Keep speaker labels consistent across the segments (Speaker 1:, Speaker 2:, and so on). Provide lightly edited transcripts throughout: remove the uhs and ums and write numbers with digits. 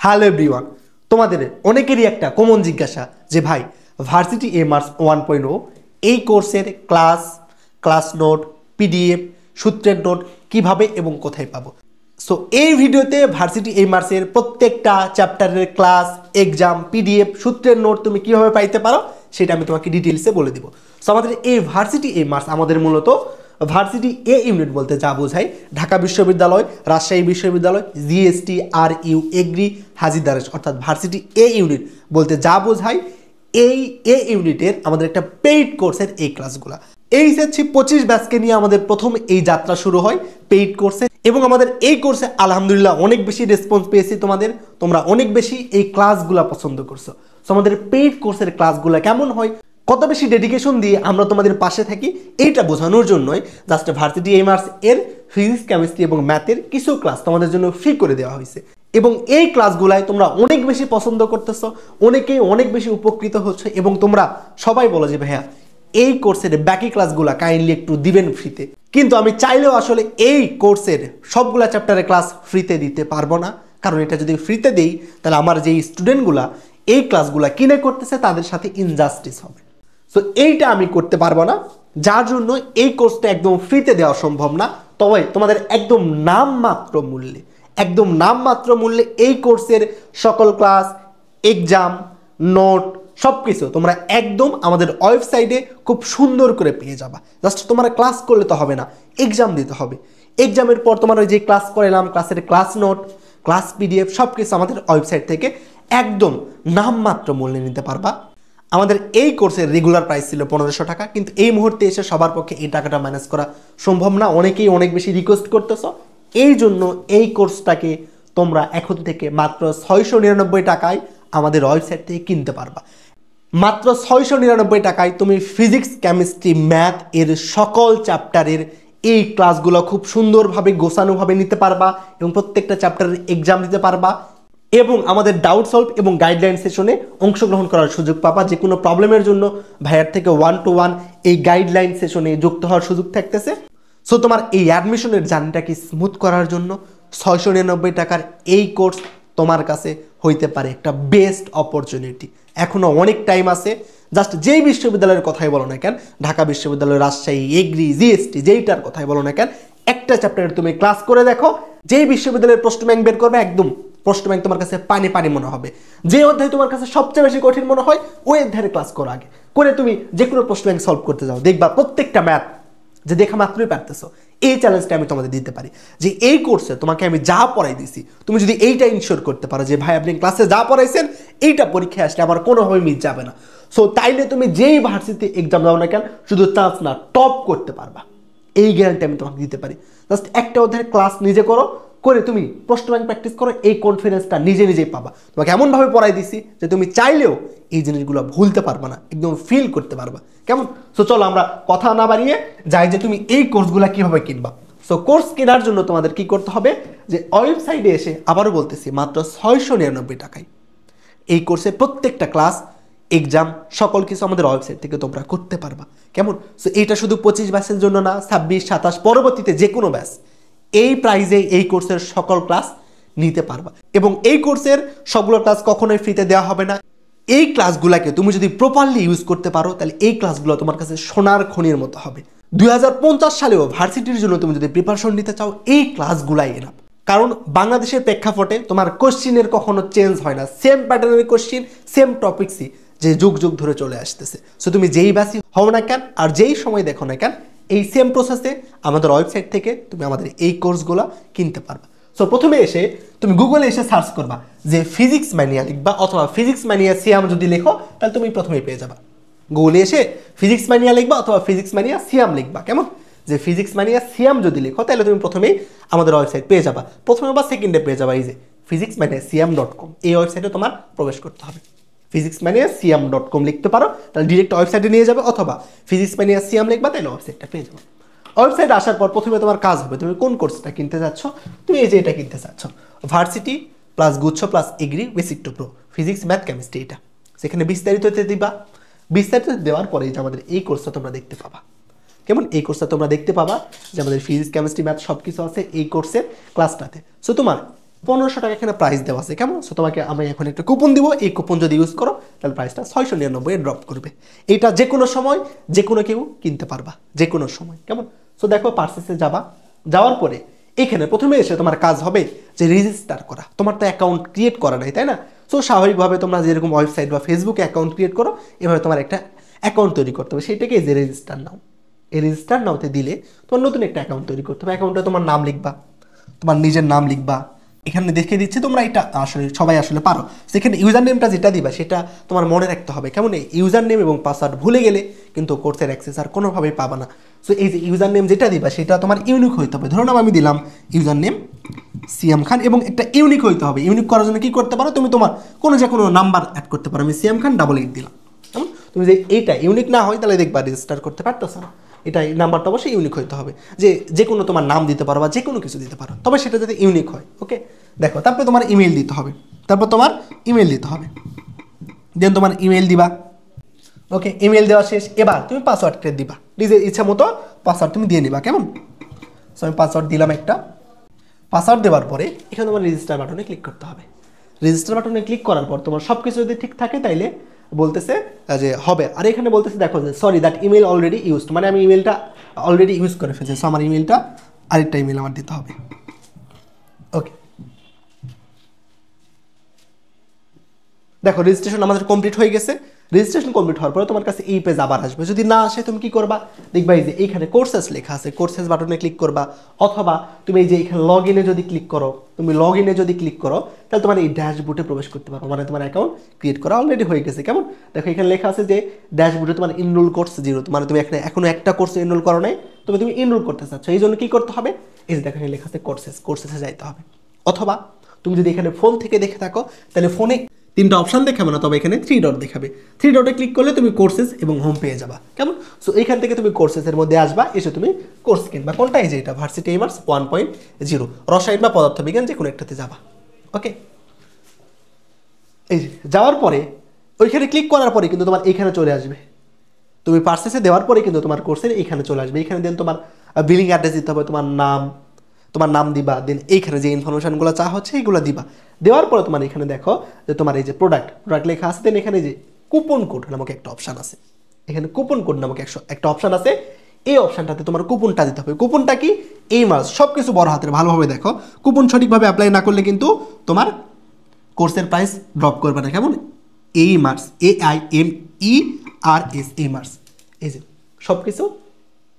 Speaker 1: Hello everyone, তোমাদের অনেকেরই একটা কমন জিজ্ঞাসা যে ভাই ভার্সিটি এমার্স 1.0 এই কোর্সের ক্লাস নোট, পিডিএফ, সূত্রের নোট কিভাবে এবং কোথায় পাবো। সো এই ভিডিওতে ভার্সিটি এমার্সের প্রত্যেকটা চ্যাপ্টারের ক্লাস, এক্সাম, পিডিএফ, সূত্রের নোট তুমি কিভাবে পাইতে পারো সেটা আমি তোমাকে ডিটেলসে বলে দিব। সো আমাদের এই ভার্সিটি এমার্স আমাদের মূলত ভার্সিটি এ ইউনিট বলতে যা বোঝায় ঢাকা বিশ্ববিদ্যালয়, রাজশাহী বিশ্ববিদ্যালয়, জিএসটি, RU, এগ্রি, হাজী দারেজ অর্থাৎ ভার্সিটি এ ইউনিট বলতে যা বোঝায় এই এ ইউনিটের আমাদের একটা পেইড কোর্সের এই ক্লাসগুলো। এই SSC 25 ব্যাচকে নিয়ে আমাদের প্রথম এই যাত্রা শুরু হয় পেইড কোর্সে, এবং আমাদের এই কোর্সে আলহামদুলিল্লাহ অনেক বেশি রেসপন্স পেয়েছি। তোমরা অনেক বেশি এই ক্লাসগুলো পছন্দ করছো। সো আমাদের পেইড কোর্সের ক্লাসগুলো কেমন হয়, কত বেশি ডেডিকেশন দিয়ে আমরা তোমাদের পাশে থাকি, এইটা বোঝানোর জন্যই জাস্ট ভার্সিটি এমার্স এর ফিজিক্স, কেমিস্ট্রি এবং ম্যাথের কিছু ক্লাস তোমাদের জন্য ফ্রি করে দেওয়া হয়েছে। এবং এই ক্লাসগুলাই তোমরা অনেক বেশি পছন্দ করতেছো, অনেকেই অনেক বেশি উপকৃত হচ্ছে, এবং তোমরা সবাই বলো যে ভাইয়া এই কোর্সের বাকি ক্লাসগুলো কাইন্ডলি একটু দিবেন ফ্রিতে। কিন্তু আমি চাইলেও আসলে এই কোর্সের সবগুলা চ্যাপ্টারের ক্লাস ফ্রিতে দিতে পারবো না, কারণ এটা যদি ফ্রিতে দিই তাহলে আমার যেই স্টুডেন্টগুলা এই ক্লাসগুলা কিনে করতেছে তাদের সাথে ইনজাস্টিস হবে। সো এইটা আমি করতে পারবো না, যার জন্য এই কোর্সটা একদম ফ্রিতে দেওয়া সম্ভব না। তবে তোমাদের একদম নামমাত্র মূল্যে এই কোর্সের সকল ক্লাস, এক্সাম, নোট সব কিছু তোমরা একদম আমাদের ওয়েবসাইটে খুব সুন্দর করে পেয়ে যাবা। জাস্ট তোমরা ক্লাস করলে তো হবে না, এক্সাম দিতে হবে। এক্সামের পর তোমরা যে ক্লাস করালাম, ক্লাসের ক্লাস নোট, ক্লাস পিডিএফ সব কিছু আমাদের ওয়েবসাইট থেকে একদম নামমাত্র মূল্যে নিতে পারবা। আমাদের এই কোর্সের রেগুলার প্রাইস ছিল 1500 টাকা, কিন্তু এই মুহূর্তে এসে সবার পক্ষে এই টাকাটা ম্যানেজ করা সম্ভব না। অনেকেই অনেক বেশি রিকোয়েস্ট করতেছো, এই জন্য এই কোর্সটাকে তোমরা এখন থেকে মাত্র 699 টাকায় আমাদের ওয়েবসাইট থেকে কিনতে পারবা। মাত্র 699 টাকায় তুমি ফিজিক্স, কেমিস্ট্রি, ম্যাথ এর সকল চ্যাপ্টারের এই ক্লাসগুলো খুব সুন্দরভাবে গোছানোভাবে নিতে পারবা, এবং প্রত্যেকটা চ্যাপ্টারের এক্সাম দিতে পারবা, এবং আমাদের ডাউট সলভ এবং গাইডলাইন সেশনে অংশগ্রহণ করার সুযোগ পাবা। যে কোনো প্রবলেমের জন্য ভাইয়ার থেকে 1-to-1 এই গাইডলাইন সেশনে যুক্ত হওয়ার সুযোগ থাকতেছে। সো তোমার এই অ্যাডমিশনের জার্নিটাকে স্মুথ করার জন্য 699 টাকার এই কোর্স তোমার কাছে হইতে পারে একটা বেস্ট অপরচুনিটি। এখনও অনেক টাইম আছে। জাস্ট যেই বিশ্ববিদ্যালয়ের কথাই বলো না কেন, ঢাকা বিশ্ববিদ্যালয়, রাজশাহী, এগ্রি, জিএসটি, যেইটার কথাই বলো না কেন, একটা চ্যাপ্টারে তুমি ক্লাস করে দেখো, যেই বিশ্ববিদ্যালয়ের প্রশ্ন ব্যাংক বের করবে একদম প্রশ্ন ব্যাংক তোমার কাছে পানি পানি মনে হবে। যে অধ্যায় তোমার কাছে সবচেয়ে বেশি কঠিন মনে হয় ওই অধ্যায়ের ক্লাস করো আগে, করে তুমি যে কোনো প্রশ্ন ব্যাংক সলভ করতে যাও, দেখবা প্রত্যেকটা ম্যাথ যে দেখা মাত্রই পারতেছো। এই চ্যালেঞ্জটা আমি তোমাদের দিতে পারি যে এই কোর্সে তোমাকে আমি যা পড়াই দিছি, তুমি যদি এইটা ইনশিওর করতে পারো যে ভাই আপনি ক্লাসে যা পড়াইছেন এইটা পরীক্ষায় আসলে আমার কোনোভাবে মিস যাবে না। সো তাইলে তুমি যেই ভার্সিটিতে এক্সাম দাও না কেন, শুধু চান্স না, টপ করতে পারবা, এই গ্যারান্টি আমি তোমাকে দিতে পারি। জাস্ট একটা অধ্যায়ের ক্লাস নিজে করো, করে তুমি প্রশ্ন ব্যাংক প্র্যাকটিস করো, এই কনফিডেন্সটা নিজেই পাবা। তোমাকে এমনভাবে পড়াই দিছি যে তুমি চাইলেও এই জিনিসগুলো ভুলতে পারবা না, একদম ফিল করতে পারবা। কেমন? সো চলো আমরা কথা না বাড়িয়ে যাই যে তুমি এই কোর্সগুলো কিভাবে কিনবা। সো কোর্স কেনার জন্য তোমাদের কি করতে হবে, যে ওয়েবসাইটে এসে, আবারও বলতেছি, মাত্র 699 টাকায় এই কোর্সের প্রত্যেকটা ক্লাস, এক্সাম সকল কিছু আমাদের ওয়েবসাইট থেকে তোমরা করতে পারবা। কেমন? সো এইটা শুধু 25 ব্যাচের জন্য না, 26, 27 পরবর্তীতে যে কোনো ব্যাচ এই প্রাইজে এই কোর্সের সকল ক্লাস নিতে পারবা। এবং এই কোর্সের সবগুলো ক্লাস কখনোই ফ্রিতে দেওয়া হবে না। এই ক্লাসগুলোকে তুমি যদি প্রপারলি ইউজ করতে পারো তাহলে এই ক্লাসগুলো তোমার কাছে সোনার খনির মতো হবে। 2050 সালেও ভার্সিটির জন্য তুমি যদি প্রিপারেশন নিতে চাও, এই ক্লাসগুলাই এনাফ। কারণ বাংলাদেশের প্রেক্ষাপটে তোমার কোশ্চিনের কখনো চেঞ্জ হয় না, সেম প্যাটার্নের কোশ্চিন, সেম টপিক্সই যে যুগ ধরে চলে আসতেছে। সো তুমি যেই ব্যাচই হও না কেন আর যেই সময় দেখো না কেন, এই সেম প্রসেসে আমাদের ওয়েবসাইট থেকে তুমি আমাদের এই কোর্সগুলো কিনতে পারবা। সো প্রথমে এসে তুমি গুগলে এসে সার্চ করবা যে ফিজিক্স ম্যানিয়া লিখবা, অথবা ফিজিক্স ম্যানিয়া সিয়াম যদি লেখো তাহলে তুমি প্রথমেই পেয়ে যাবা। গুগলে এসে ফিজিক্স ম্যানিয়া লিখবা অথবা ফিজিক্স ম্যানিয়া সিয়াম লিখবা। কেমন? যে ফিজিক্স ম্যানিয়া সিয়াম যদি লেখো তাহলে তুমি প্রথমেই আমাদের ওয়েবসাইট পেয়ে যাবা। প্রথমে বা সেকেন্ডে পেয়ে যাবা এই যে physicsmaniasiam.com, এই ওয়েবসাইটে তোমার প্রবেশ করতে হবে। physicsmaniasiam.com লিখতে পারো, তাহলে ডিরেক্ট ওয়েবসাইটে নিয়ে যাবে, অথবা physicsmaniasiam লিখবা তাহলে ওয়েবসাইটটা পেয়ে যাবে। ওয়েবসাইটে আসার পর প্রথমে তোমার কাজ হবে, তুমি কোন কোর্সটা কিনতে যাচ্ছ। তুমি এই যে এটা কিনতে চাচ্ছ, ভার্সিটি প্লাস গুচ্ছ plus agri basic to pro physics, math, chemistry, এটা সেখানে বিস্তারিততে দিবা। বিস্তারিত দেওয়ার পরে যে আমাদের এই কোর্সটা তোমরা দেখতে পাবা। কেমন? এই কোর্সটা তোমরা দেখতে পাবা যে আমাদের ফিজিক্স, কেমিস্ট্রি, ম্যাথ সব কিছু আছে এই কোর্সের ক্লাসটাতে। সো তোমার 1500 টাকা এখানে প্রাইস দেওয়া আছে, কেমন? সো তোমাকে আমি এখন একটা কুপন দিব, এই কুপন যদি ইউজ করো তাহলে প্রাইসটা 699 ড্রপ করবে। এটা যে কোনো সময় যে কোনো কেউ কিনতে পারবা, যে কোনো সময়, কেমন? সো দেখো পার্সেসে যাওয়ার পরে এখানে প্রথমে এসে তোমার কাজ হবে যে রেজিস্টার করা। তোমার তো অ্যাকাউন্ট ক্রিয়েট করা নাই, তাই না? সো স্বাভাবিকভাবে তোমরা যেরকম ওয়েবসাইট বা ফেসবুকে অ্যাকাউন্ট ক্রিয়েট করো, এভাবে তোমার একটা অ্যাকাউন্ট তৈরি করতে হবে, সেটাকে যে রেজিস্টার নাও। এই রেজিস্টার নাওতে দিলে তোমার নতুন একটা অ্যাকাউন্ট তৈরি করতে হবে। অ্যাকাউন্টে তোমার নাম লিখবা, তোমার নিজের নাম লিখবা। এখানে দেখে দিচ্ছে, তোমরা এটা আসলে সবাই আসলে পারো। সেখানে ইউজার নেমটা যেটা দিবা সেটা তোমার মনে রাখতে হবে, কেমন? এই ইউজার নেম এবং পাসওয়ার্ড ভুলে গেলে কিন্তু কোর্সের অ্যাক্সেস আর কোনোভাবেই পাবা না। সো এই যে ইউজার নেম যেটা দিবা সেটা তোমার ইউনিক হইতে হবে। ধরুন আমি দিলাম ইউজার নেম সিয়াম খান, এবং একটা ইউনিক হইতে হবে। ইউনিক করার জন্য কী করতে পারো, তুমি তোমার কোনো নাম্বার অ্যাড করতে পারো। আমি সিয়াম খান 88 দিলাম, কেমন? তুমি যে এইটা ইউনিক না হয় তাহলে দেখবা রেজিস্টার করতে পারতেছো না। এটা নাম্বারটা অবশ্যই ইউনিক হইতে হবে, যে কোনো তোমার নাম দিতে পারো বা যে কোনো কিছু দিতে পারো, তবে সেটা যাতে ইউনিক হয়। ওকে, দেখো তারপরে তোমার ইমেল দিতে হবে, দেন তোমার ইমেল দিবা। ওকে, ইমেল দেওয়া শেষ। এবার তুমি পাসওয়ার্ডটা দিবা, নিজের ইচ্ছা মতো পাসওয়ার্ড তুমি দিয়ে নিবা, কেমন? সো আমি পাসওয়ার্ড দিলাম একটা। পাসওয়ার্ড দেওয়ার পরে এখানে তোমার রেজিস্টার বাটনে ক্লিক করতে হবে। রেজিস্টার বাটনে ক্লিক করার পর তোমার সব কিছু যদি ঠিক থাকে তাইলে বলতেছে যে হবে। আর এখানে বলতেছে দেখো যে sorry that email already used, মানে আমি ইমেলটা অলরেডি ইউজ করে ফেলছি। সো আমার ইমেলটা আরেকটা ইমেল আমার দিতে হবে। ওকে, দেখো রেজিস্ট্রেশন আমাদের কমপ্লিট হয়ে গেছে। রেজিস্ট্রেশন কমপ্লিট হওয়ার পরে তোমার কাছে এই পেজ আবার আসবে। যদি না আসে তুমি কি করবা, দেখবা এই যে এইখানে কোর্সেস লেখা আছে, কোর্সেস বাটনে ক্লিক করবা। অথবা তুমি এই যে এখানে লগ ইনে যদি ক্লিক করো, তাহলে তোমার এই ড্যাশবোর্ডে প্রবেশ করতে পারো, মানে তোমার অ্যাকাউন্ট ক্রিয়েট করা অলরেডি হয়ে গেছে, কেমন? দেখো এখানে লেখা আছে যে ড্যাশবোর্ডে তোমার এনরোল কোর্স 0, মানে তুমি এখনো একটা কোর্সে এনরোল করো নাই, তবে তুমি এনরোল করতে চাচ্ছ। এই জন্য কি করতে হবে, এই যে দেখো এখানে লেখা আছে কোর্সেসে যাইতে হবে। অথবা তুমি যদি এখানে ফোন থেকে দেখে থাকো তাহলে ফোনে 3টা অপশান দেখাবে না, তবে এখানে 3 ডট দেখাবে। 3 ডটে ক্লিক করলে তুমি কোর্সেস এবং হোম পেয়ে যাবা, কেমন? সো এইখান থেকে তুমি কোর্সেসের মধ্যে আসবা, এসে তুমি কোর্স কিনবা। কোনটা? এই যে এটা ভার্সিটি এমার্স 1.0 রসায়ন বা পদার্থবিজ্ঞান, যে কোনো একটাতে যাবা। ওকে, এই যে যাওয়ার পরে ওইখানে ক্লিক করার পরে কিন্তু তোমার এইখানে চলে আসবে। তুমি পার্সেসে দেওয়ার পরে কিন্তু তোমার কোর্সের এইখানে চলে আসবে। এইখানে দেন তোমার বিলিং অ্যাড্রেস দিতে হবে, তোমার নাম দিবা। দেন এইখানে যে ইনফরমেশনগুলো চা হচ্ছে এইগুলো দিবা। দেওয়ার পরে তোমার এখানে দেখো যে তোমার এই যে প্রোডাক্ট লেখা আছে। দেন এখানে যে কুপন কোড নামক একটা অপশান আছে, এখানে কুপন কোড নামক একটা অপশান আছে। এই অপশানটাতে তোমার কুপনটা দিতে হবে। কুপনটা কি? এই মাস সব কিছু বড় হাতের, ভালোভাবে দেখো। কুপন সঠিকভাবে অ্যাপ্লাই না করলে কিন্তু তোমার কোর্সের প্রাইস ড্রপ করবে না, কেমন? এই মার্স, AIMERS, এই মার্স, এই যে সব কিছু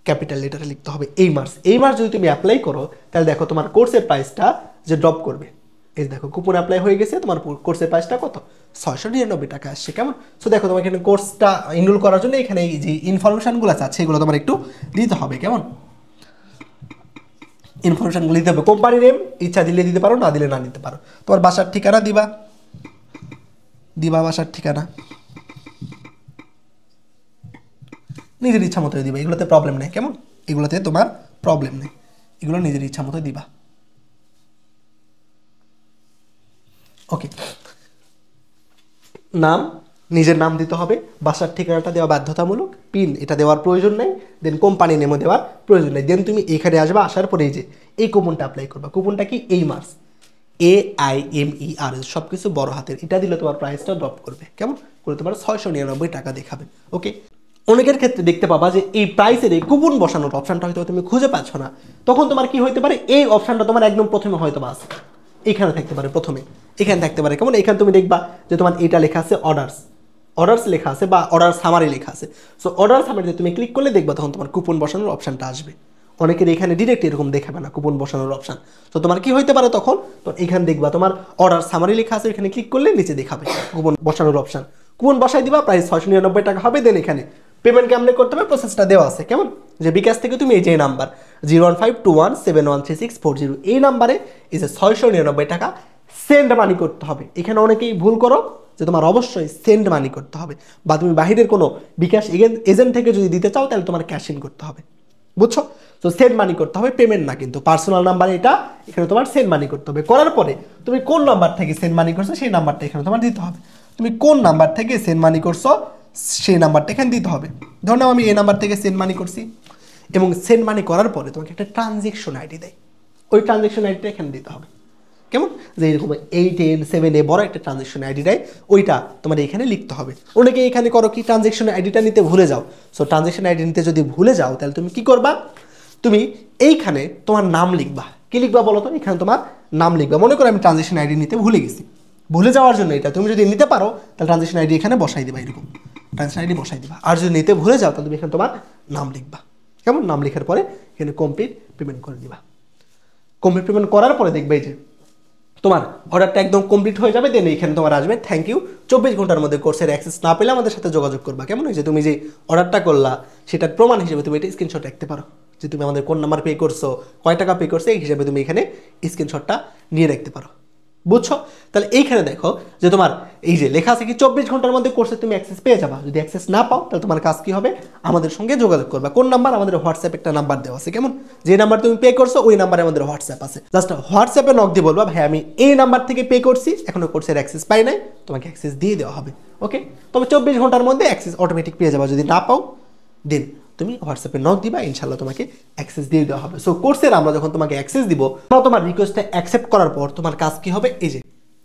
Speaker 1: ক্যাপিটাল লেটারে লিখতে হবে। এই মার্স যদি তুমি অ্যাপ্লাই করো তাহলে দেখো তোমার কোর্সের প্রাইসটা যে ড্রপ করবে। এই দেখো কুপন অ্যাপ্লাই হয়ে গেছে, তোমার কোর্সের প্রাইসটা কত? 699 টাকা আসছে, কেমন? সো দেখো তোমার এখানে কোর্সটা এনরোল করার জন্য এখানে এই যে ইনফরমেশনগুলো চাচ্ছে এগুলো তোমার একটু দিতে হবে, কেমন? ইনফরমেশনগুলো দিতে হবে। কোম্পানি নেম ইচ্ছা দিলে দিতে পারো, না দিলে না দিতে পারো। তোমার বাসার ঠিকানা দিবা, বাসার ঠিকানা নিজের ইচ্ছা মতো দিবা। এগুলোতে প্রবলেম নেই, কেমন? এগুলোতে তোমার প্রবলেম নেই, এগুলো নিজের ইচ্ছা মতো দিবা। ওকে, নাম, নিজের নাম দিতে হবে। বাসার ঠিকানাটা দেওয়া বাধ্যতামূলক। পিন এটা দেওয়ার প্রয়োজন নেই। দেন কোম্পানি নেমও দেওয়ার প্রয়োজন নেই। দেন তুমি এখানে আসবা, আসার পরে এই যে এই কুপনটা অ্যাপ্লাই করবা। কুপনটা কি? এই মার্স, AIMERS, সব কিছু বড় হাতের। এটা দিলে তোমার প্রাইসটা ড্রপ করবে, কেমন করে? তোমার 699 টাকা দেখাবে। ওকে, অনেকের ক্ষেত্রে দেখতে পাবা যে এই প্রাইসের এই কুপন বসানোর অপশানটা হয়তো তুমি খুঁজে পাচ্ছ না। তখন তোমার কি হইতে পারে, এই অপশানটা তোমার একদম প্রথমে হয়তো বা আছে, এখানে থাকতে পারে, প্রথমে এখানে থাকতে পারে, কেমন? এখানে তুমি দেখবা যে তোমার এটা লেখা আছে অর্ডার্স লেখা আছে, বা অর্ডার সামারি লেখা আছে। সো অর্ডার সামারিতে তুমি ক্লিক করলে দেখবা তখন তোমার কুপন বসানোর অপশানটা আসবে। অনেকের এখানে ডিরেক্ট এরকম দেখাবে না কুপন বসানোর অপশান। তো তোমার কি হইতে পারে তখন, তো এখানে দেখবা তোমার অর্ডার সামারি লেখা আছে, এখানে ক্লিক করলে নিচে দেখাবে কুপন বসানোর অপশান। কুপন বসাই দিবা, প্রাইস 699 টাকা হবে। দেন এখানে পেমেন্ট কেমন করতে হবে প্রসেসটা দেওয়া আছে, কেমন? যে বিকাশ থেকে তুমি এই যে নাম্বার 01521713640 এই নাম্বারে এই যে 699 টাকা সেন্ড মানি করতে হবে। এখানে অনেকেই ভুল করো যে তোমার অবশ্যই সেন্ড মানি করতে হবে, বা তুমি বাহিরের কোনো বিকাশ এজেন্ট থেকে যদি দিতে চাও তাহলে তোমার ক্যাশ ইন করতে হবে, বুঝছো? তো সেন্ড মানি করতে হবে, পেমেন্ট না, কিন্তু পার্সোনাল নাম্বার এটা, এখানে তোমার সেন্ড মানি করতে হবে। করার পরে তুমি কোন নাম্বার থেকে সেন্ড মানি করছো সেই নাম্বারটা এখানে তোমার দিতে হবে। তুমি কোন নাম্বার থেকে সেন্ড মানি করছো সেই নাম্বারটা এখানে দিতে হবে। ধরুন আমি এই নাম্বার থেকে সেন্ড মানি করছি, এবং সেন্ড মানি করার পরে তোমাকে একটা ট্রানজ্যাকশন আইডি দেয়, ওই ট্রানজ্যাকশন আইডিটা এখানে দিতে হবে। কেমন, যে এরকম 8N7A বড় একটা ট্রানজেকশন আইডি দেয়, ওইটা তোমার এখানে লিখতে হবে। অনেকে এখানে করো কি, ট্রানজেকশন আইডিটা নিতে ভুলে যাও। সো ট্রানজেকশন আইডি নিতে যদি ভুলে যাও তাহলে তুমি কি করবা, তুমি এইখানে তোমার নাম লিখবা। কি লিখবা বলো তো, এখানে তোমার নাম লিখবা। মনে করো আমি ট্রানজেকশন আইডি নিতে ভুলে গেছি, ভুলে যাওয়ার জন্য এটা তুমি যদি নিতে পারো তাহলে ট্রানজেকশন আইডি এখানে বসাই দিবা, এরকম ট্রানজেকশন আইডি বসাই দিবা। আর যদি নিতে ভুলে যাও তাহলে তুমি এখানে তোমার নাম লিখবা। কেমন, নাম লেখার পরে এখানে কমপ্লিট পেমেন্ট করে দিবা। কমপ্লিট পেমেন্ট করার পরে দেখবে যে তোমার অর্ডারটা একদম কমপ্লিট হয়ে যাবে। দেন এখানে তোমার আসবে থ্যাংক ইউ। 24 ঘন্টার মধ্যে কোর্সের অ্যাক্সেস না পেলে আমাদের সাথে যোগাযোগ করবা। কেমন হয়েছে, তুমি যে অর্ডারটা করলা সেটার প্রমাণ হিসেবে তুমি এটা স্ক্রিনশট রাখতে পারো, যে তুমি আমাদের কোন নাম্বার পে করছো, কয় টাকা পে করছো, এই হিসেবে তুমি এখানে স্ক্রিনশটটা নিয়ে রাখতে পারো। বুঝছো? তাহলে এইখানে দেখো যে তোমার এই যে লেখা আছে কি 24 ঘন্টার মধ্যে কোর্সে তুমি অ্যাক্সেস পেয়ে যাবা। যদি অ্যাক্সেস না পাও তাহলে তোমার কাজ কি হবে, আমাদের সঙ্গে যোগাযোগ করবা। কোন নাম্বার, আমাদের হোয়াটসঅ্যাপ একটা নাম্বার দেওয়া আছে। কেমন, যে নাম্বার তুমি পে করছো ওই নাম্বারে আমাদের হোয়াটসঅ্যাপ আছে। জাস্ট হোয়াটসঅ্যাপে নক দিয়ে বলবা ভাই আমি এই নাম্বার থেকে পে করছি, এখনো কোর্সের অ্যাক্সেস পাই নাই, তোমাকে অ্যাক্সেস দিয়ে দেওয়া হবে। ওকে, তবে 24 ঘন্টার মধ্যে অ্যাক্সেস অটোমেটিক পেয়ে যাবা। যদি না পাও দেন তুমি হোয়াটসঅ্যাপে নক দিবা, ইনশাল্লাহ তোমাকে অ্যাক্সেস দিয়ে দেওয়া হবে। সো কোর্সের আমরা যখন তোমাকে অ্যাক্সেস দিব, তোমার রিকোয়েস্টটা অ্যাকসেপ্ট করার পর তোমার কাজ কি হবে, এই যে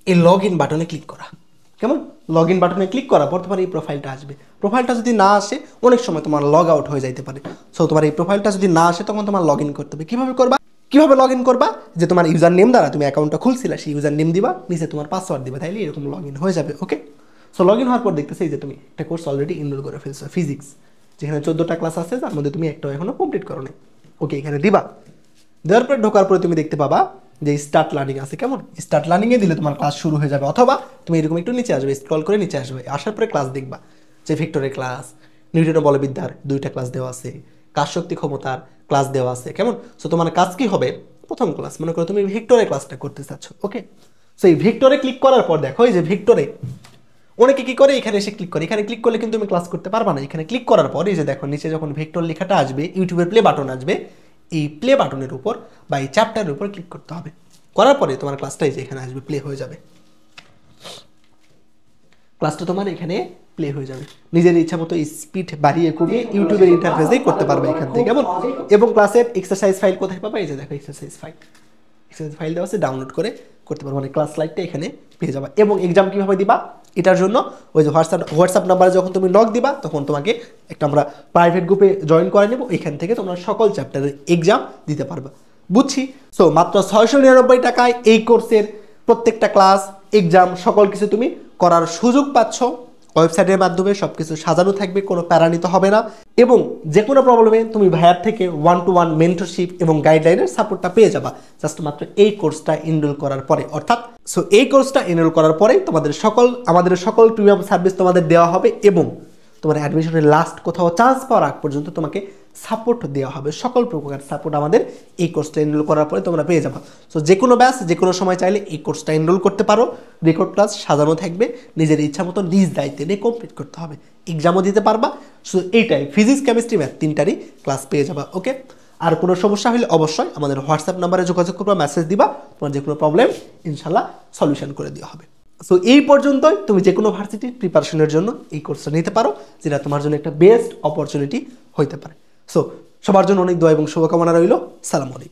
Speaker 1: এই লগ ইন বাটনে ক্লিক করা। কেমন, লগ ইন বাটনে ক্লিক করার পর তোমার এই প্রোফাইলটা আসবে। প্রোফাইলটা যদি না আসে, অনেক সময় তোমার লগ আউট হয়ে যাইতে পারে। সো তোমার এই প্রোফাইলটা যদি না আসে তখন তোমার লগ ইন করতে হবে। কীভাবে করবা, কীভাবে লগ ইন করবা, যে তোমার ইউজার নেম দ্বারা তুমি অ্যাকাউন্টটা খুলছিলা সেই ইউজার নেম দিবা, নিচে তোমার পাসওয়ার্ড দিবা, তাইলে এরকম লগ ইন হয়ে যাবে। ওকে, সো লগ ইন হওয়ার পর দেখতেছি যে তুমি একটা কোর্স অলরেডি এনরোল করে ফেলছো, ফিজিক্স, যেখানে 14টা ক্লাস আছে, তার মধ্যে তুমি একটাও এখনো কমপ্লিট করো নি। ওকে, এখানে দিবা। দেওয়ার পর ঢোকার পরে তুমি দেখতে পাবা যে স্টার্ট লার্নিং আছে। কেমন, স্টার্ট লার্নিংয়ে দিলে তোমার ক্লাস শুরু হয়ে যাবে, অথবা তুমি এরকম একটু নিচে আসবে, স্ক্রল করে নিচে আসবে, আসার পরে ক্লাস দেখবা যে ভেক্টরের ক্লাস, নিউটনের বলবিদ্যার 2টা ক্লাস দেওয়া আছে, কাজ শক্তি ক্ষমতার ক্লাস দেওয়া আছে। কেমন, সো তোমার কাজ কি হবে, প্রথম ক্লাস মনে করো তুমি ভেক্টরের ক্লাসটা করতে চাচ্ছ। ওকে, সো এই ভেক্টরে ক্লিক করার পর দেখো এই যে ভেক্টরে অনেকে কি করে, এখানে এসে ক্লিক করে, এখানে ক্লিক করলে কিন্তু তুমি ক্লাস করতে পারবা না। এখানে ক্লিক করার পর এই যে দেখো নিচে যখন ভেক্টর লেখাটা আসবে, ইউটিউবের প্লে বাটন আসবে, এই প্লে বাটনের উপর বা এই চ্যাপ্টারের উপর ক্লিক করতে হবে। করার পরে তোমার ক্লাসটা এই যে এখানে আসবে, প্লে হয়ে যাবে। ক্লাসটা তোমার এখানে প্লে হয়ে যাবে। নিজের ইচ্ছা মতো স্পিড বাড়িয়ে কমিয়ে ইউটিউবের ইন্টারফেসেই করতে পারবে এখান থেকে। কেমন, এবং ক্লাসের এক্সারসাইজ ফাইল কোথায় পাবা, এই যে দেখো এক্সারসাইজ ফাইল দেওয়া আছে, ডাউনলোড করে করতে পারবো। মানে ক্লাস স্লাইডটা এখানে পেয়ে যাবা। এবং এক্সাম কীভাবে দিবা, এটার জন্য ওই যে হোয়াটসঅ্যাপ নাম্বারে যখন তুমি লগ দিবা তখন তোমাকে একটা আমরা প্রাইভেট গ্রুপে জয়েন করে নেব, এখান থেকে তোমরা সকল চ্যাপ্টারের এক্সাম দিতে পারবে। বুঝছি? সো মাত্র 699 টাকায় এই কোর্সের প্রত্যেকটা ক্লাস, এক্সাম, সকল কিছু তুমি করার সুযোগ পাচ্ছ। ওয়েবসাইটের মাধ্যমে সব কিছু সাজানো থাকবে, কোনো প্যারা নিতে হবে না। এবং যে কোনো প্রবলেমে তুমি ভাইয়ার থেকে 1-to-1 মেন্টরশিপ এবং গাইডলাইনের সাপোর্টটা পেয়ে যাবা জাস্ট মাত্র এই কোর্সটা এনরোল করার পরে। অর্থাৎ সো এই কোর্সটা এনরোল করার পরেই আমাদের সকল প্রিমিয়াম সার্ভিস তোমাদের দেওয়া হবে, এবং তোমার অ্যাডমিশনের লাস্ট কোথাও চান্স পাওয়ার আগ পর্যন্ত তোমাকে সাপোর্ট দেওয়া হবে। সকল প্রকার সাপোর্ট আমাদের এই কোর্সটা এনরোল করার পরে তোমরা পেয়ে যাবা। সো যে কোনো ব্যাচ যে কোনো সময় চাইলে এই কোর্সটা এনরোল করতে পারো। রেকর্ড ক্লাস সাজানো থাকবে, নিজের ইচ্ছা মতো নিজ দায়িত্বে নিয়ে কমপ্লিট করতে হবে, এক্সামও দিতে পারবা। সো এইটাই ফিজিক্স, কেমিস্ট্রি, ম্যাথ 3টারই ক্লাস পেয়ে যাবা। ওকে, আর কোনো সমস্যা হলে অবশ্যই আমাদের হোয়াটসঅ্যাপ নাম্বারে যোগাযোগ করবা, মেসেজ দিবা, তোমার যে কোনো প্রবলেম ইনশাল্লাহ সলিউশন করে দেওয়া হবে। সো এই পর্যন্তই, তুমি যে কোনো ভার্সিটির প্রিপারেশনের জন্য এই কোর্সটা নিতে পারো, যেটা তোমার জন্য একটা বেস্ট অপরচুনিটি হইতে পারে। সো সবার জন্য অনেক দোয়া এবং শুভকামনা রইল। সালামু আলাইকুম।